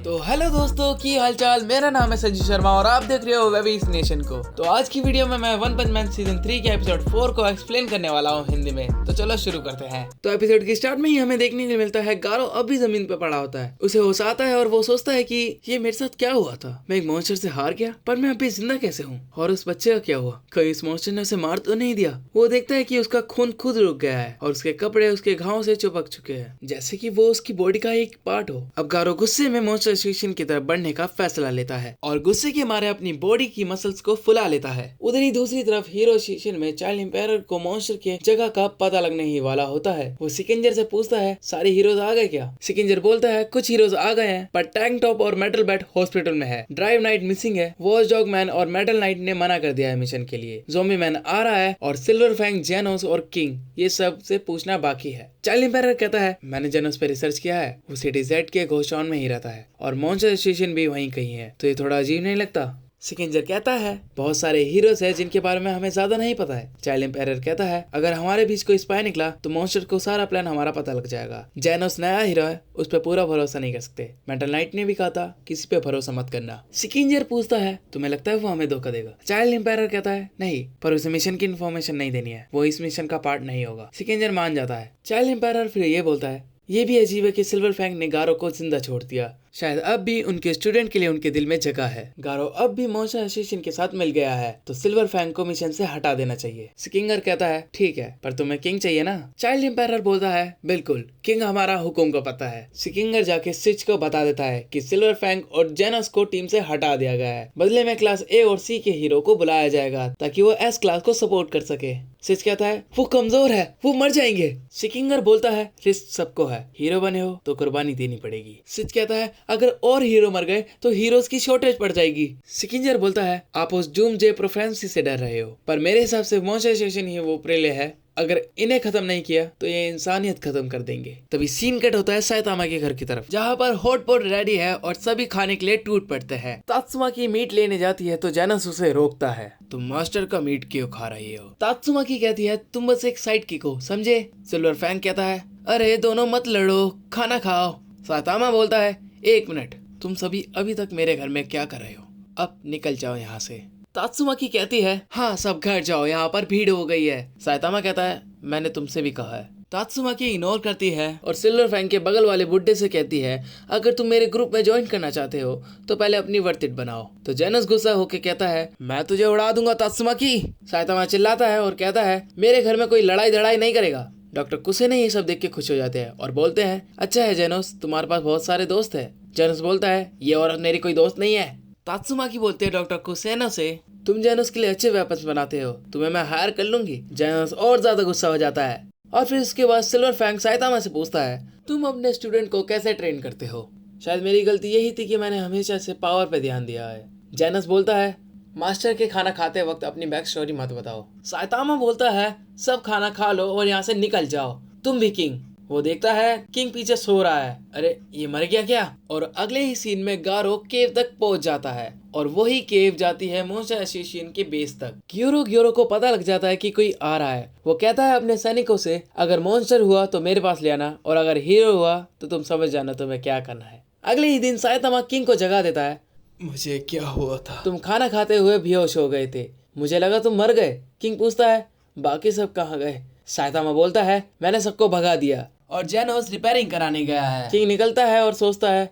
तो हेलो दोस्तों, की हालचाल। मेरा नाम है संजू शर्मा और आप देख रहे हो वेवीज नेशन को। तो आज की वीडियो में मैं वन पंच मैन सीजन 3 के एपिसोड 4 को एक्सप्लेन करने वाला हूँ हिंदी में। तो चलो शुरू करते हैं। तो एपिसोड के स्टार्ट में ही हमें देखने को मिलता है गारो अब भी जमीन पे पड़ा होता है। उसे होश आता है और वो सोचता है कि ये मेरे साथ क्या हुआ था, मैं एक मॉन्स्टर से हार गया पर मैं अभी जिंदा कैसे हूँ, और उस बच्चे का क्या हुआ, कहीं इस मॉन्स्टर ने उसे मार तो नहीं दिया। वो देखता है कि उसका खून खुद रुक गया है और उसके कपड़े उसके घाव से चिपक चुके हैं, जैसे कि वो उसकी बॉडी का एक पार्ट हो। अब गारो गुस्से में मॉन्स्टर एसोसिएशन की तरफ बढ़ने का फैसला लेता है और गुस्से के मारे अपनी बॉडी की मसल्स को फुला लेता है। उधर ही दूसरी तरफ हीरो एसोसिएशन में चाइल्ड एम्पायर को मॉन्स्टर के जगह का पता लगने ही वाला होता है। वो सिकंजर से पूछता है सारे हीरोज आ गए क्या। सिकंजर बोलता है कुछ हीरोज आ गए हैं पर टैंक टॉप और मेटल बैट हॉस्पिटल में है, ड्राइव नाइट मिसिंग है, वॉच डॉग मैन और मेटल नाइट ने मना कर दिया है मिशन के लिए, ज़ॉम्बी मैन आ रहा है और सिल्वर फैंग, जेनोस और किंग ये सब से पूछना बाकी है। चाइल्ड एम्पायर कहता है मैंने जेनोस पे रिसर्च किया है, वो सिटी जेड के घोस्ट टाउन में ही रहता है और मॉन्स्टर स्टेशन भी वहीं कहीं है, तो ये थोड़ा अजीब नहीं लगता। सिकंजर कहता है बहुत सारे हीरोज हैं जिनके बारे में हमें ज्यादा नहीं पता है। चाइल्ड एम्पायर कहता है अगर हमारे बीच कोई स्पाई निकला तो मॉन्स्टर को सारा प्लान हमारा पता लग जाएगा। जेनोस नया हीरो है, उस पर पूरा भरोसा नहीं कर सकते। मेटल नाइट ने भी कहा था किसी पे भरोसा मत करना। सिकंजर पूछता है तुम्हें लगता है वो हमें धोखा देगा। चाइल्ड एम्पायर कहता है नहीं, पर उसे मिशन की इन्फॉर्मेशन नहीं देनी है, वो इस मिशन का पार्ट नहीं होगा। सिकंजर मान जाता है। चाइल्ड एम्पायर फिर ये बोलता है ये भी अजीब है कि सिल्वर फैंग ने गारो को जिंदा छोड़ दिया, शायद अब भी उनके स्टूडेंट के लिए उनके दिल में जगह है। गारो अब भी मॉन्स्टर एसोसिएशन के साथ मिल गया है तो सिल्वर फैंग को मिशन से हटा देना चाहिए। सिकंजर कहता है ठीक है, पर तुम्हें किंग चाहिए ना। चाइल्ड एम्पायर बोलता है बिल्कुल, किंग हमारा हुकुम को पता है। सिकंजर जाके सिच को बता देता है कि सिल्वर फैंग और जेनस को टीम से हटा दिया गया है, बदले में क्लास ए और सी के हीरो को बुलाया जाएगा ताकि वो एस क्लास को सपोर्ट कर सके। सिच कहता है वो कमजोर है, वो मर जाएंगे। सिकंजर बोलता है रिस्क सबको है, हीरो बने हो तो कुर्बानी देनी पड़ेगी। सिच कहता है अगर और हीरो मर गए तो हीरोज की शॉर्टेज पड़ जाएगी। सिकंजर बोलता है आप उस डूम जे प्रोफेंसी से डर रहे हो, पर मेरे हिसाब से मॉन्स्टर एसोसिएशन ही वो प्रेले है, अगर इन्हें खत्म नहीं किया तो ये इंसानियत खत्म कर देंगे। तभी सीन कट होता है साइतामा के घर की तरफ, जहाँ पर हॉट पॉट रेडी है और सभी खाने के लिए टूट पड़ते हैं। तात्सुमा की मीट लेने जाती है तो जेनस उसे रोकता है, तुम मास्टर का मीट क्यों खा रही हो। तात्सुमा की कहती है तुम बस एक साइड किक हो, समझे। सिल्वर फैंग कहता है अरे दोनों मत लड़ो, खाना खाओ। साइतामा बोलता है एक मिनट, तुम सभी अभी तक मेरे घर में क्या कर रहे हो, अब निकल जाओ यहाँ से। तात्सुमा की कहती है हाँ सब घर जाओ, यहाँ पर भीड़ हो गई है। साइतामा कहता है मैंने तुमसे भी कहा है। तात्सुमा की इग्नोर करती है और सिल्वर फैंग के बगल वाले बुड्ढे से कहती है अगर तुम मेरे ग्रुप में ज्वाइन करना चाहते हो तो पहले अपनी वर्थ इट बनाओ। तो जेनस गुस्सा होकर कहता है मैं तुझे उड़ा दूंगा तात्सुमा की। साइतामा चिल्लाता है और कहता है मेरे घर में कोई लड़ाई धड़ाई नहीं करेगा। डॉक्टर कुसे ने ये सब देख के खुश हो जाते हैं और बोलते हैं अच्छा है जेनोस, तुम्हारे पास बहुत सारे दोस्त है। जेनस बोलता है ये औरत मेरी कोई दोस्त नहीं है। तात्सुमा की बोलते हैं डॉक्टर कुसेनो से तुम जेनोस के लिए अच्छे वेपन्स बनाते हो, तुम्हें मैं हायर कर लूंगी। जेनोस और ज्यादा गुस्सा हो जाता है और फिर उसके बाद सिल्वर फैंग साइतामा से पूछता है तुम अपने स्टूडेंट को कैसे ट्रेन करते हो। शायद मेरी गलती यही थी कि मैंने हमेशा से पावर पे ध्यान दिया है। जेनस बोलता है मास्टर के खाना खाते वक्त अपनी बैक स्टोरी मत बताओ। साइतामा बोलता है सब खाना खा लो और यहाँ से निकल जाओ, तुम भी किंग। वो देखता है किंग पीछे सो रहा है, अरे ये मर गया क्या। और अगले ही सीन में गारो केव तक पहुंच जाता है और वही केव जाती है मॉन्स्टर एसोसिएशन के बेस तक। ग्योरो को पता लग जाता है कि कोई आ रहा है। वो कहता है अपने सैनिकों से अगर मॉन्स्टर हुआ तो मेरे पास ले आना और अगर हीरो हुआ तो तुम समझ जाना तुम्हें क्या करना है। अगले ही दिन साइतामा किंग को जगा देता है मुझे क्या हुआ था, तुम खाना खाते हुए बेहोश हो गए थे, मुझे लगा तुम मर गए। किंग पूछता है बाकी सब कहाँ गए। साइतामा बोलता है मैंने सबको भगा दिया और जेनोस रिपेयरिंग कराने गया है। किंग निकलता है और सोचता है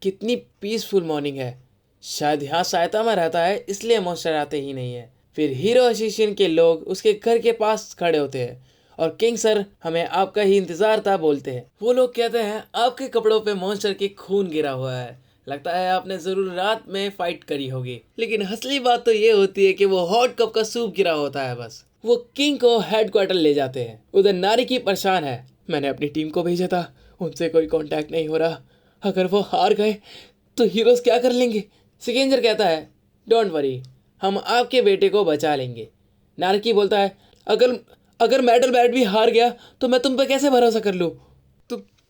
कितनी पीसफुल मॉर्निंग है, शायद यहाँ साइतामा रहता है इसलिए मॉन्स्टर आते ही नहीं है। फिर हीरो एसोसिएशन के लोग उसके घर के पास खड़े होते हैं और किंग सर हमें आपका ही इंतजार था बोलते हैं। वो लोग कहते हैं आपके कपड़ों पे मॉन्स्टर के खून गिरा हुआ है, लगता है आपने जरूर रात में फाइट करी होगी। लेकिन असली बात तो ये होती है कि वो हॉट कप का सूप गिरा होता है बस। वो किंग को हेडक्वार्टर ले जाते हैं। उधर नारी की परेशान है, मैंने अपनी टीम को भेजा था, उनसे कोई कांटेक्ट नहीं हो रहा, अगर वो हार गए तो हीरोज क्या कर लेंगे। सिकंजर कहता है डोंट वरी, हम आपके बेटे को बचा लेंगे। नारकी बोलता है अगर मेटल बैट भी हार गया तो मैं तुम पे कैसे भरोसा कर लूँ।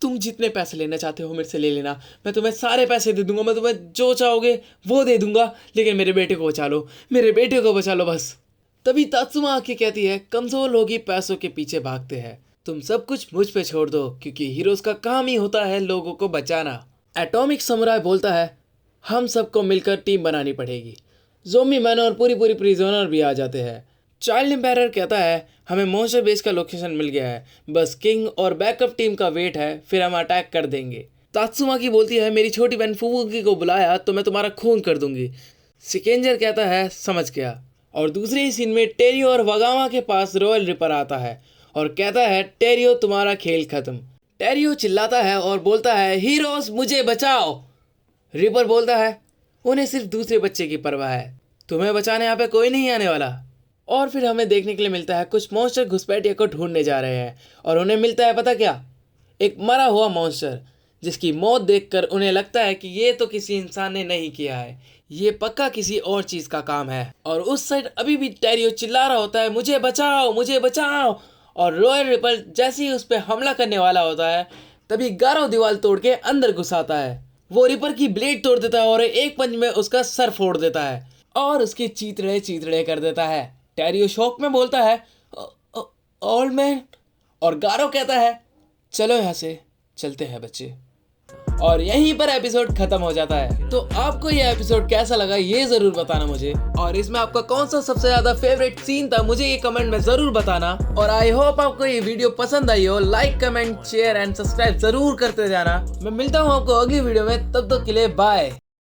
तुम जितने पैसे लेना चाहते हो मेरे से ले लेना, मैं तुम्हें सारे पैसे दे दूंगा, मैं तुम्हें जो चाहोगे वो दे दूंगा, लेकिन मेरे बेटे को बचा लो, मेरे बेटे को बचा लो बस। तभी तात्सुमा आके कहती है कमजोर लोग ही पैसों के पीछे भागते हैं, तुम सब कुछ मुझ पे छोड़ दो क्योंकि हीरोज का काम ही होता है लोगों को बचाना। एटॉमिक समुराई बोलता है हम सबको मिलकर टीम बनानी पड़ेगी। ज़ोंबी मैन और पूरी प्रिजनर भी आ जाते हैं। चाइल्ड एम्पायर कहता है हमें मॉन्स्टर बेस का लोकेशन मिल गया है, बस किंग और बैकअप टीम का वेट है, फिर हम अटैक कर देंगे। तात्सुमाकी बोलती है मेरी छोटी बहन फुबुकी को बुलाया तो मैं तुम्हारा खून कर दूंगी। सिकेंजर कहता है समझ गया। और दूसरे ही सीन में टेरियो और वगावा के पास रॉयल रिपर आता है और कहता है टेरियो तुम्हारा खेल खत्म। टेरियो चिल्लाता है और बोलता है हीरोज मुझे बचाओ। रिपर बोलता है उन्हें सिर्फ दूसरे बच्चे की परवाह है, तुम्हें बचाने यहाँ पे कोई नहीं आने वाला। और फिर हमें देखने के लिए मिलता है कुछ मॉन्स्टर घुसपैठिया को ढूंढने जा रहे हैं और उन्हें मिलता है पता क्या, एक मरा हुआ मॉन्स्टर जिसकी मौत देखकर उन्हें लगता है कि ये तो किसी इंसान ने नहीं किया है, ये पक्का किसी और चीज का काम है। और उस साइड अभी भी टेरियो चिल्ला रहा होता है मुझे बचाओ मुझे बचाओ। और रॉयल रिपर जैसे ही उस पर हमला करने वाला होता है तभी गारो दीवार तोड़ के अंदर घुसाता है। वो रिपर की ब्लेड तोड़ देता है और एक पंच में उसका सर फोड़ देता है और उसके चीतड़े चीतड़े कर देता है। टेरियो शौक में बोलता है ओल्ड मैन। और गारो कहता है चलो यहाँ से चलते हैं बच्चे। और यहीं पर एपिसोड खत्म हो जाता है। तो आपको ये एपिसोड कैसा लगा ये जरूर बताना मुझे, और इसमें आपका कौन सा सबसे ज्यादा फेवरेट सीन था मुझे ये कमेंट में जरूर बताना। और आई होप आपको ये वीडियो पसंद आई हो। Like comment share and subscribe जरूर करते जाना। मैं मिलता हूँ आपको अगली वीडियो में, तब तक के लिए बाय।